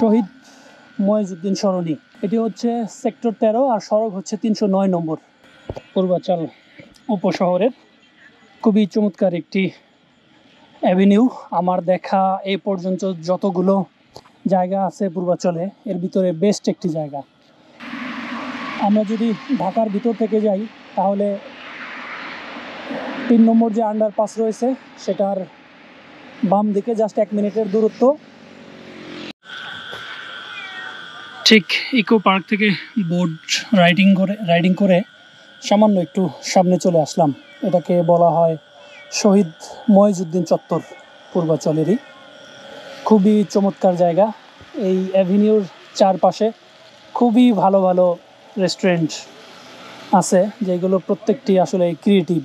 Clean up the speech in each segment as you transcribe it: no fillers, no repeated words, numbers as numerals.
শহীদ মইজউদ্দিন সরণি। এটি হচ্ছে সেক্টর 13 আর সড়ক হচ্ছে 309 নম্বর, পূর্বাচল উপশহরের খুবই চমৎকার একটি অ্যাভিনিউ। আমার দেখা এই পর্যন্ত যতগুলো জায়গা আছে পূর্বাচলে, এর ভিতরে বেস্ট একটি জায়গা। আমরা যদি ঢাকার ভিতর থেকে যাই তাহলে 3 নম্বর যে আন্ডারপাস রয়েছে সেটার বাম দিকে জাস্ট 1 মিনিটের দূরত্ব। ঠিক ইকো পার্ক থেকে বোট রাইডিং করে সামান্য একটু সামনে চলে আসলাম। এটাকে বলা হয় শহীদ মইজউদ্দিন চত্বর, পূর্বাচলেরই খুবই চমৎকার জায়গা। এই অ্যাভিনিউর চারপাশে খুবই ভালো ভালো রেস্টুরেন্ট আছে, যেগুলো প্রত্যেকটি আসলে ক্রিয়েটিভ।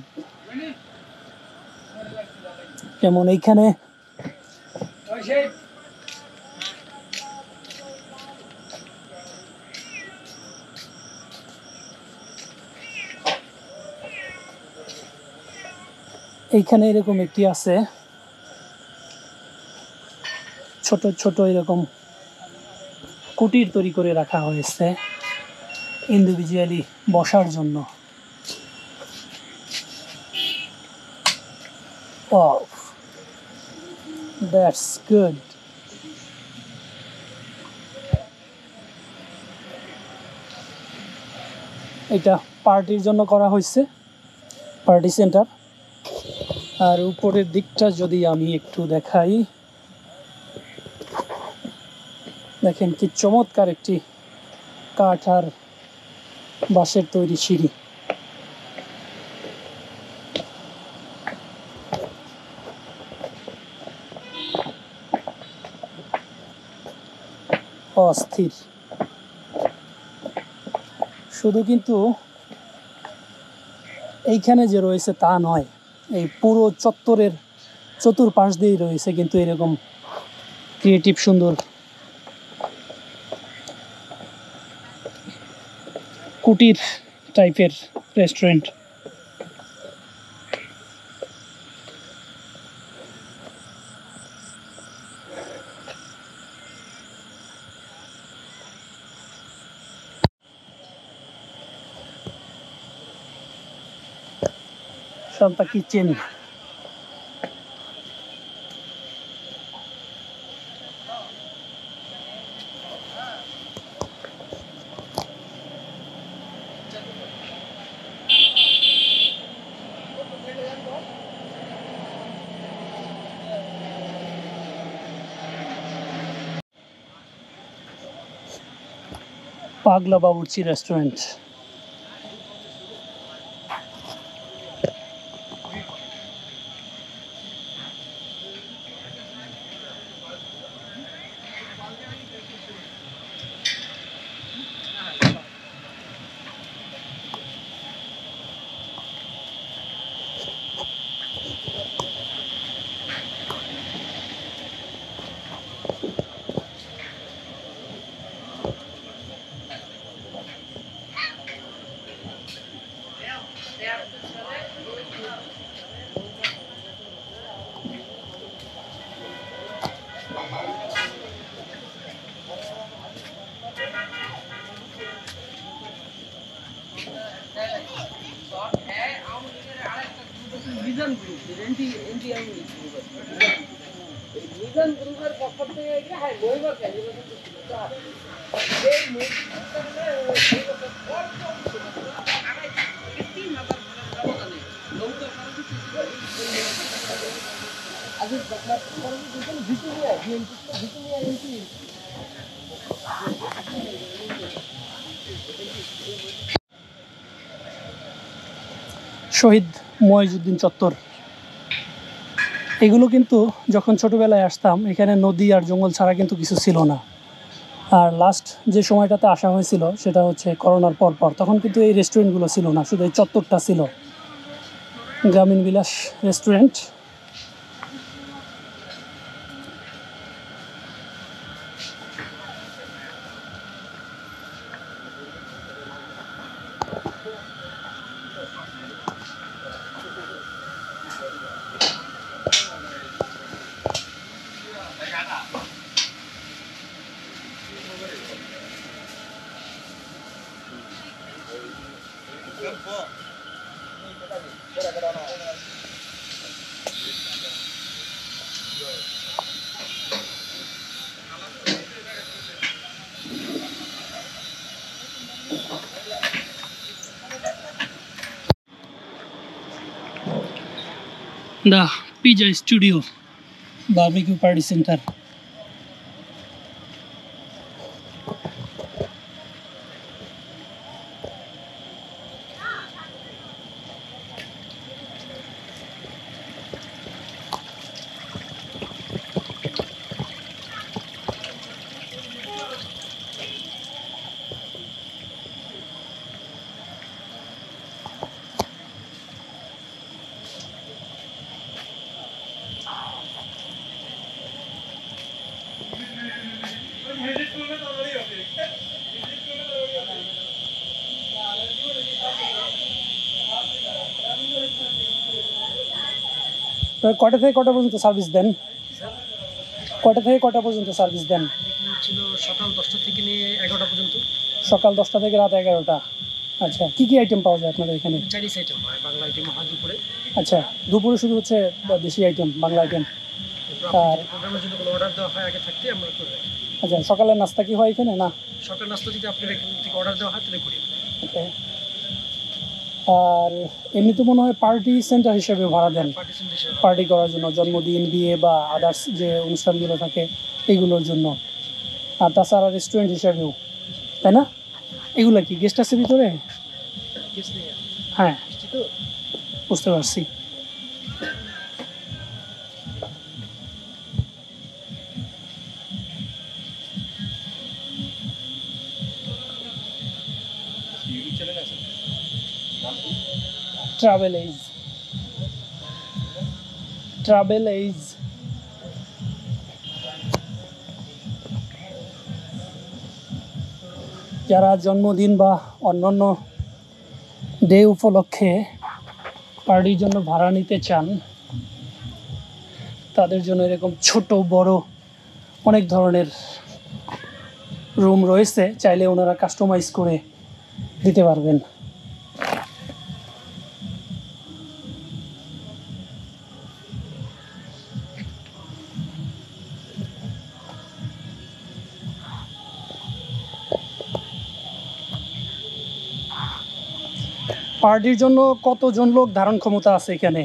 যেমন এইখানে এরকম একটি আছে, ছোট ছোট এরকম কুটির তৈরি করে রাখা হয়েছে ইন্ডিভিজুয়ালি বসার জন্য। Wow, that's good. এটা পার্টির জন্য করা হয়েছে, পার্টি সেন্টার। আর উপরের দিকটা যদি আমি একটু দেখাই, দেখেন কি চমৎকার একটি কাঠ আর বাঁশের তৈরি সিঁড়ি। অস্থির। শুধু কিন্তু এইখানে যে রয়েছে তা নয়, এই পুরো চত্বরের চতুর্পাশ দিয়েই রয়েছে কিন্তু এরকম ক্রিয়েটিভ সুন্দর কুটির টাইপের restaurant. Santa Kitchen. Pagla Baburchi Restaurant. শহীদ মইজউদ্দিন চত্বর। এগুলো কিন্তু যখন ছোটবেলায় আসতাম এখানে নদী আর জঙ্গল ছাড়া কিন্তু কিছু ছিল না। আর লাস্ট যে সময়টাতে আসা হয়েছিল সেটা হচ্ছে করোনার পর, তখন কিন্তু এই রেস্টুরেন্টগুলো ছিল না, শুধু এই চত্বরটা ছিল। গ্রামীণ বিলাস restaurant. The Pizza Studio Barbecue Party Center. কটা থেকে কটা পর্যন্ত সার্ভিস দেন? কটা থেকে কটা পর্যন্ত সার্ভিস দেন? ছিল সকাল 10টা থেকে নিয়ে 11টা পর্যন্ত। সকাল 10টা থেকে রাত 11টা। আচ্ছা, কি কি আইটেম পাওয়া যায় আপনাদের এখানে? চাইনিজ আইটেম হয়, বাংলা আইটেম হয় দুপুরে। আচ্ছা, দুপুরে শুধু হচ্ছে দেশি আইটেম, বাংলা আইটেম। আর প্রোগ্রামের জন্য কোনো অর্ডার দেওয়া হয় আগে থাকতে আমরা করে রাখি। আচ্ছা, সকালের নাস্তা কি হয় এখানে? না, সকাল নাস্তা যদি আপনার এখান থেকে অর্ডার দেওয়া হয় তাহলে করি। ওকে। আর এমনি তো মনে হয় পার্টি সেন্টার হিসেবে ভাড়া দেন, পার্টি করার জন্য, জন্মদিন, বিয়ে বা আদার্স যে অনুষ্ঠানগুলো থাকে এইগুলোর জন্য। আর তাছাড়া রেস্টুরেন্ট হিসেবেও, তাই না? এগুলো কি গেস্ট আছে ভিতরে? হ্যাঁ, বুঝতে পারছি। Travel age, travel age. যারা জন্মদিন বা অন্যান্য ডে উপলক্ষে পার্টির জন্য ভাড়া নিতে চান, তাদের জন্য এরকম ছোট বড় অনেক ধরনের রুম রয়েছে, চাইলে ওনারা কাস্টমাইজ করে দিতে পারবেন। পার্টির জন্য কতজন লোক ধারণ ক্ষমতা আছে এখানে?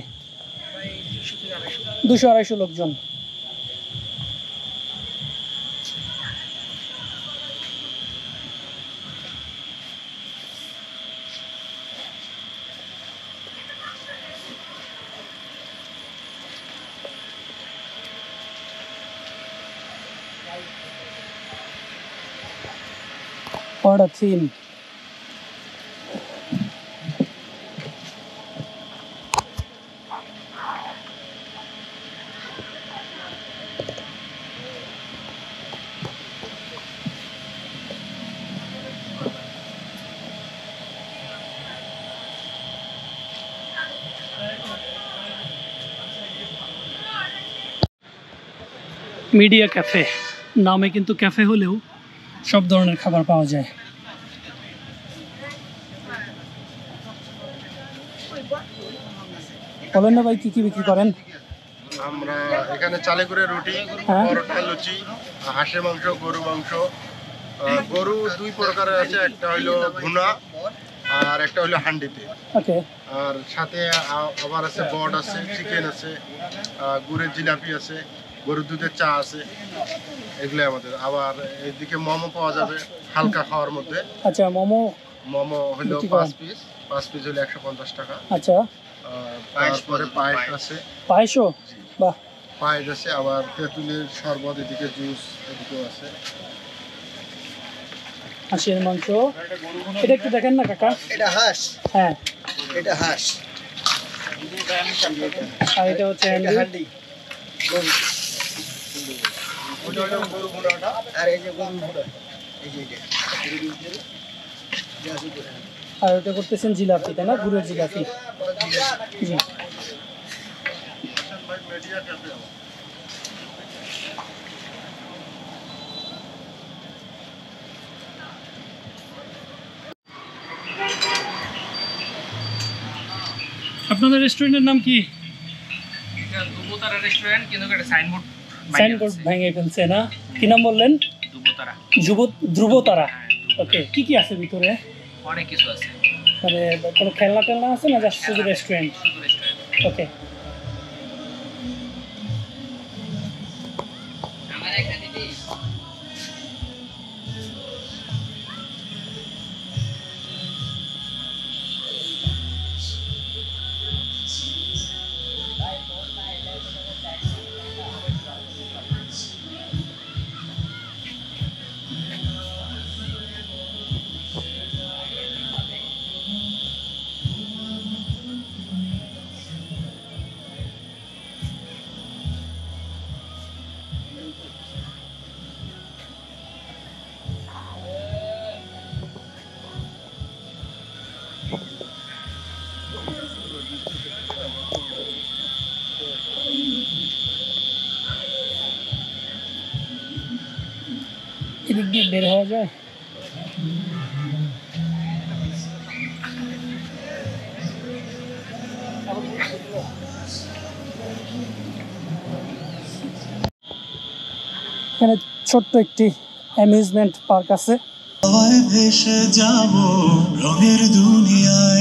200-250 লোকজন। What a theme. Media cafe নামে কিন্তু ক্যাফে হলেও সব ধরনের খাবার পাওয়া যায়। বলেন না ভাই, কি কি বিক্রি করেন? আমরা এখানে চালে করে রুটি, পরোটা, লুচি, হাঁসের মাংস, গরু মাংস। গরু দুই প্রকারের আছে, একটা হলো ভুনা আর একটা হলো হান্ডিতে। ওকে। আর সাথে আবার আছে বট আছে, চিকেন আছে, গুড়ের জিলাপি আছে, গরুর দুধের চা আছে, এগুলো আমাদের। আবার এদিকে মোমো পাওয়া যাবে হালকা খাওয়ার মধ্যে। আচ্ছা, মোমো হলো 5 পিস, 5 পিস হলো 150 টাকা। আচ্ছা, তারপরে পায়েস আছে। পায়েসও? বাহ। পায়েস আছে, আবার তেঁতুলের শরবত, এদিকে জুস এদিকেও আছে। হাঁসের মাংস, এটা একটু দেখেন না কাকা। এটা হাঁস। হ্যাঁ, এটা হাঁস। আর এটা হচ্ছে হান্ডি। আর এই যে গরু ভুনা, এই যে এটা। আর ওটা করতেছেন জিলাপি, তাই না? গুড়ের জিলাপি। জি। আপনাদের রেস্টুরেন্টের নাম কি? এটা দুবতারা রেস্টুরেন্ট, কিন্তু একটা সাইনবোর্ড সাইনবোর্ড ভেঙে ফেলছে না? কি নাম বললেন? দুবতারা। ধ্রুবতারা। হ্যাঁ, ওকে, কি কি আছে ভিতরে? অনেক কিছু আছে, মানে কোনো খেলনা টেলনা আছে না জাস্ট শুধু রেস্টুরেন্ট? শুধু রেস্টুরেন্ট। ওকে। আমার একটা দিদি এদিক দিয়ে বের হওয়া যায়? এখানে ছোট্ট একটি অ্যামিউজমেন্ট পার্ক আছে। ভেসে যাব রঙের দুনিয়ায়।